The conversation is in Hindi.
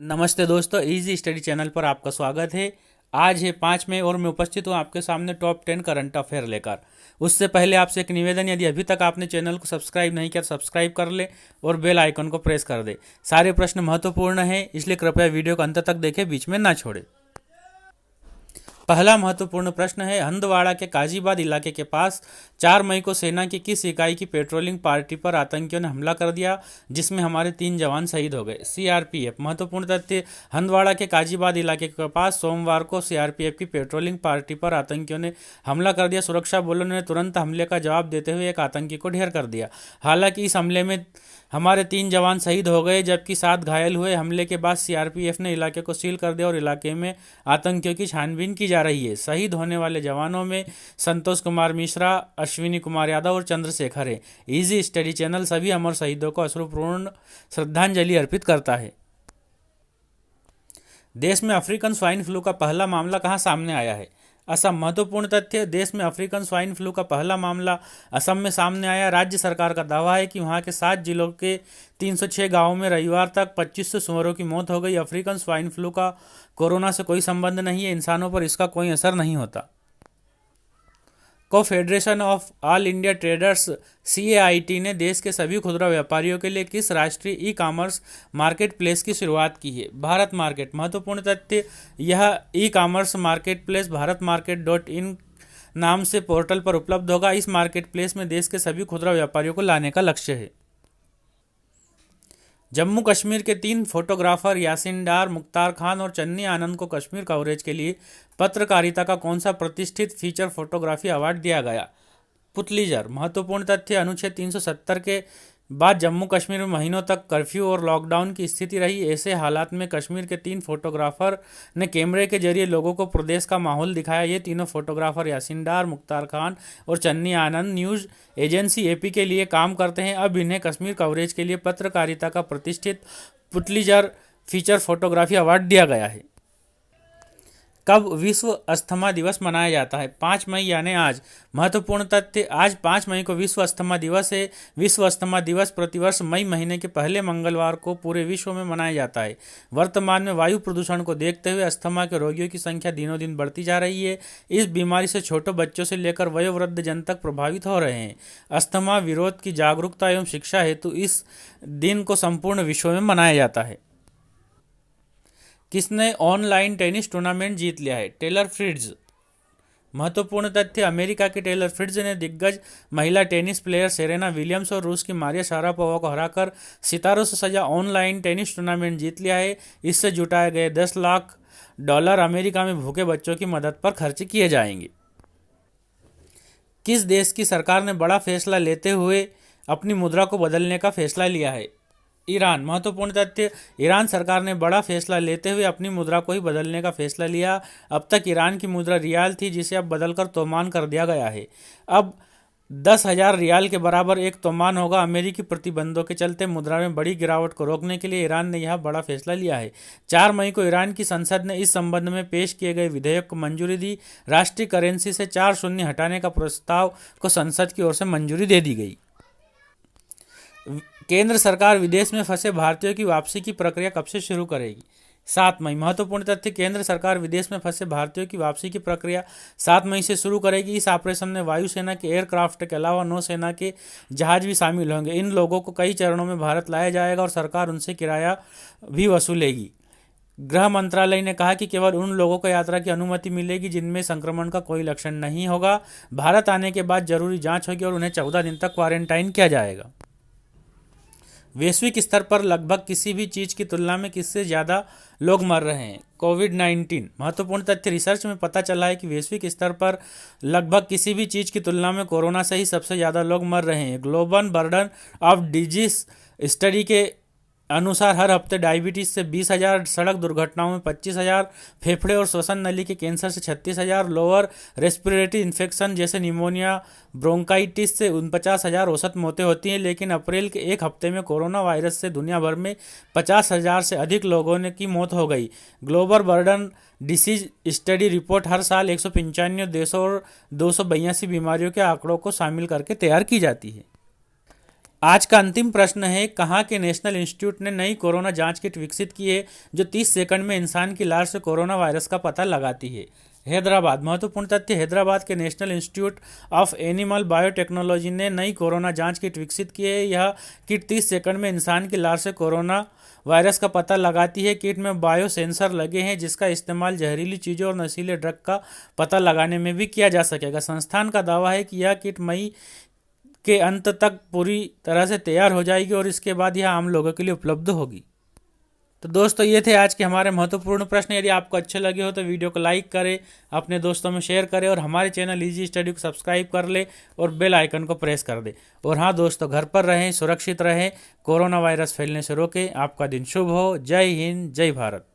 नमस्ते दोस्तों, इजी स्टडी चैनल पर आपका स्वागत है। आज है 5 मई और मैं उपस्थित हूँ आपके सामने टॉप 10 करंट अफेयर लेकर। उससे पहले आपसे एक निवेदन, यदि अभी तक आपने चैनल को सब्सक्राइब नहीं किया सब्सक्राइब कर ले और बेल आइकन को प्रेस कर दे। सारे प्रश्न महत्वपूर्ण हैं, इसलिए कृपया वीडियो को अंत तक देखें, बीच में ना छोड़े। पहला महत्वपूर्ण प्रश्न है, हंदवाड़ा के काजीबाद इलाके के पास 4 मई को सेना की किस इकाई की पेट्रोलिंग पार्टी पर आतंकियों ने हमला कर दिया, जिसमें हमारे 3 जवान शहीद हो गए। सीआरपीएफ। महत्वपूर्ण तथ्य, हंदवाड़ा के काजीबाद इलाके के पास सोमवार को सीआरपीएफ की पेट्रोलिंग पार्टी पर आतंकियों ने हमला कर दिया। सुरक्षा बलों ने तुरंत हमले का जवाब देते हुए एक आतंकी को ढेर कर दिया। हालांकि इस हमले में हमारे 3 जवान शहीद हो गए जबकि 7 घायल हुए। हमले के बाद सीआरपीएफ ने इलाके को सील कर दिया और इलाके में आतंकियों की छानबीन की जा रही है। शहीद होने वाले जवानों में संतोष कुमार मिश्रा, अश्विनी कुमार यादव और चंद्रशेखर है। इजी स्टडी चैनल सभी अमर शहीदों को अश्रुपूर्ण श्रद्धांजलि अर्पित करता है। देश में अफ्रीकन स्वाइन फ्लू का पहला मामला कहां सामने आया है? असम। महत्वपूर्ण तथ्य, देश में अफ्रीकन स्वाइन फ्लू का पहला मामला असम में सामने आया। राज्य सरकार का दावा है कि वहां के 7 जिलों के 306 गांवों में रविवार तक 2500 सूअरों की मौत हो गई। अफ्रीकन स्वाइन फ्लू का कोरोना से कोई संबंध नहीं है, इंसानों पर इसका कोई असर नहीं होता। Federation of all India traders CAIT ने देश के सभी खुदरा व्यापारियों के लिए किस राष्ट्रीय ई कॉमर्स मार्केट प्लेस की शुरुआत की है? भारत मार्केट। महत्वपूर्ण तथ्य, यह e commerce market place Bharat market .in नाम से पोर्टल पर उपलब्ध होगा। इस मार्केट प्लेस में देश के सभी खुदरा व्यापारियों को लाने का लक्ष्य है। जम्मू कश्मीर के 3 फोटोग्राफर यासिन डार, मुख्तार खान और चन्नी आनंद को कश्मीर कवरेज के लिए पत्रकारिता का कौन सा प्रतिष्ठित फीचर फोटोग्राफी अवार्ड दिया गया? पुतलीजर। महत्वपूर्ण तथ्य, अनुच्छेद 370 के बाद जम्मू कश्मीर में महीनों तक कर्फ्यू और लॉकडाउन की स्थिति रही। ऐसे हालात में कश्मीर के 3 फोटोग्राफर ने कैमरे के जरिए लोगों को प्रदेश का माहौल दिखाया। ये तीनों फोटोग्राफर यासिन डार, मुख्तार खान और चन्नी आनंद न्यूज़ एजेंसी एपी के लिए काम करते हैं। अब इन्हें कश्मीर कवरेज के लिए पत्रकारिता का प्रतिष्ठित पुतलीजर फीचर फोटोग्राफी अवार्ड दिया गया है। कब विश्व अस्थमा दिवस मनाया जाता है? 5 मई यानी आज। महत्वपूर्ण तथ्य, आज 5 मई को विश्व अस्थमा दिवस है। विश्व अस्थमा दिवस प्रतिवर्ष मई महीने के पहले मंगलवार को पूरे विश्व में मनाया जाता है। वर्तमान में वायु प्रदूषण को देखते हुए अस्थमा के रोगियों की संख्या दिनों दिन बढ़ती जा रही है। इस बीमारी से छोटे बच्चों से लेकर वयोवृद्ध जन तक प्रभावित हो रहे हैं। अस्थमा विरोध की जागरूकता एवं शिक्षा हेतु इस दिन को संपूर्ण विश्व में मनाया जाता है। किसने ऑनलाइन टेनिस टूर्नामेंट जीत लिया है? Taylor Fritz. महत्वपूर्ण तथ्य, अमेरिका की टेलर फ्रिट्ज ने दिग्गज महिला टेनिस प्लेयर सेरेना विलियम्स और रूस की मारिया शारापोवा को हराकर सितारों से सजा ऑनलाइन टेनिस टूर्नामेंट जीत लिया है। इससे जुटाए गए $10 लाख अमेरिका में भूखे बच्चों की मदद पर खर्च किए जाएंगे। किस देश की सरकार ने बड़ा फैसला लेते हुए अपनी मुद्रा को बदलने का फैसला लिया है? ईरान। महत्वपूर्ण तथ्य, ईरान सरकार ने बड़ा फैसला लेते हुए अपनी मुद्रा को ही बदलने का फैसला लिया। अब तक ईरान की मुद्रा रियाल थी, जिसे अब बदलकर तोमान कर दिया गया है। अब 10,000 रियाल के बराबर एक तोमान होगा। अमेरिकी प्रतिबंधों के चलते मुद्रा में बड़ी गिरावट को रोकने के लिए ईरान ने यह बड़ा फैसला लिया है। 4 मई को ईरान की संसद ने इस संबंध में पेश किए गए विधेयक को मंजूरी दी। राष्ट्रीय करेंसी से 4 शून्य हटाने का प्रस्ताव को संसद की ओर से मंजूरी दे दी गई। केंद्र सरकार विदेश में फंसे भारतीयों की वापसी की प्रक्रिया कब से शुरू करेगी? 7 मई। महत्वपूर्ण तथ्य, केंद्र सरकार विदेश में फंसे भारतीयों की वापसी की प्रक्रिया 7 मई से शुरू करेगी। इस ऑपरेशन में वायुसेना के एयरक्राफ्ट के अलावा नौसेना के जहाज भी शामिल होंगे। इन लोगों को कई चरणों में भारत लाया जाएगा और सरकार उनसे किराया भी वसूलेगी। गृह मंत्रालय ने कहा कि केवल उन लोगों को यात्रा की अनुमति मिलेगी जिनमें संक्रमण का कोई लक्षण नहीं होगा। भारत आने के बाद जरूरी जाँच होगी और उन्हें 14 दिन तक क्वारंटाइन किया जाएगा। वैश्विक स्तर पर लगभग किसी भी चीज की तुलना में किससे ज्यादा लोग मर रहे हैं? कोविड-19। महत्वपूर्ण तथ्य, रिसर्च में पता चला है कि वैश्विक स्तर पर लगभग किसी भी चीज की तुलना में कोरोना से ही सबसे ज्यादा लोग मर रहे हैं। Global burden of disease study के अनुसार हर हफ्ते डायबिटीज से 20,000, सड़क दुर्घटनाओं में 25,000, फेफड़े और श्वसन नली के कैंसर से 36,000, लोअर रेस्पिरेटरी इन्फेक्शन जैसे निमोनिया, ब्रोंकाइटिस से 49,000 औसत मौतें होती हैं। लेकिन अप्रैल के एक हफ्ते में कोरोना वायरस से दुनिया भर में 50,000 से अधिक लोगों ने की मौत हो गई। Global burden disease study report हर साल 195 देशों और 282 बीमारियों के आंकड़ों को शामिल करके तैयार की जाती है। आज का अंतिम प्रश्न है, कहाँ के नेशनल इंस्टीट्यूट ने नई कोरोना जांच किट विकसित की है जो 30 सेकंड में इंसान की लार से कोरोना वायरस का पता लगाती है? हैदराबाद। महत्वपूर्ण तथ्य, हैदराबाद के national institute of animal biotechnology ने नई कोरोना जांच किट विकसित की है। यह किट 30 सेकंड में इंसान की लार से कोरोना वायरस का पता लगाती है। किट में बायो सेंसर लगे हैं जिसका इस्तेमाल जहरीली चीज़ों और नशीले ड्रग का पता लगाने में भी किया जा सकेगा। संस्थान का दावा है कि यह किट मई के अंत तक पूरी तरह से तैयार हो जाएगी और इसके बाद यह आम लोगों के लिए उपलब्ध होगी। तो दोस्तों, ये थे आज के हमारे महत्वपूर्ण प्रश्न। यदि आपको अच्छे लगे हो तो वीडियो को लाइक करें, अपने दोस्तों में शेयर करें और हमारे चैनल इजी स्टडी को सब्सक्राइब कर ले और बेल आइकन को प्रेस कर दे। और हाँ दोस्तों, घर पर रहें, सुरक्षित रहें, कोरोना वायरस फैलने से रोकें। आपका दिन शुभ हो। जय हिंद, जय भारत।